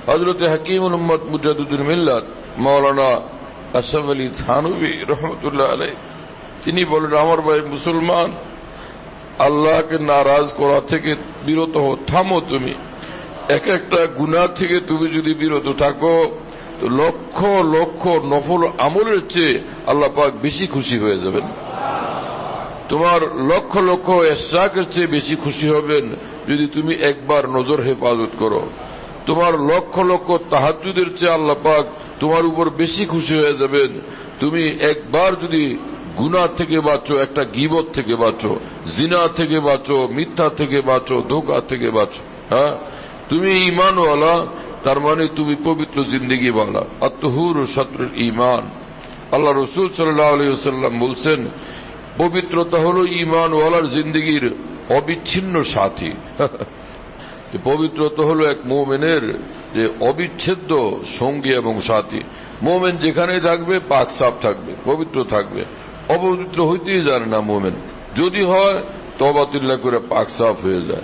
হযরত হাকিমুল উম্মত মুজাদ্দিদুল মিল্লাত মাওলানা আশরাফ আলী থানভী রহমতুল্লাহ আলাইহি তিনি বলেন, আমার ভাই মুসলমান, আল্লাহকে নারাজ করা থেকে বিরত হও, থামো। তুমি এক একটা গুনাহ থেকে তুমি যদি বিরত থাকো তো লক্ষ লক্ষ নফল আমলের চেয়ে আল্লাহ পাক বেশি খুশি হয়ে যাবেন। তোমার লক্ষ লক্ষ ইশরাকের চেয়ে বেশি খুশি হবেন যদি তুমি একবার নজর হেফাজত করো। তোমার লক্ষ লক্ষ তাহাজ্জুদের চেয়ে আল্লাহ পাক তোমার উপর বেশি খুশি হয়ে যাবেন তুমি একবার যদি গুনাহ থেকে বাঁচো, একটা গীবত থেকে বাঁচো, জিনা থেকে বাঁচো, মিথ্যা থেকে বাঁচো, ধোঁকা থেকে বাঁচো। হ্যাঁ, তুমি ঈমানওয়ালা, তার মানে তুমি পবিত্র জিন্দেগিওয়ালা। আত-তুহুর শাতরুল ঈমান। আল্লাহ রাসূল সাল্লাল্লাহু আলাইহি ওয়াসাল্লাম বলছেন, পবিত্রতা হলো ঈমানওয়ালার জিন্দেগির অবিচ্ছিন্ন সাথী। পবিত্রতা হলো এক মুমিনের যে অবিচ্ছেদ্য সঙ্গী এবং সাথী। মুমিন যেখানেই থাকবে পাক সাফ থাকবে, পবিত্র থাকবে, অপবিত্র হইতেই জানে না মুমিন। যদি হয় তওবাতুল্লাহ করে পাক সাফ হয়ে যায়।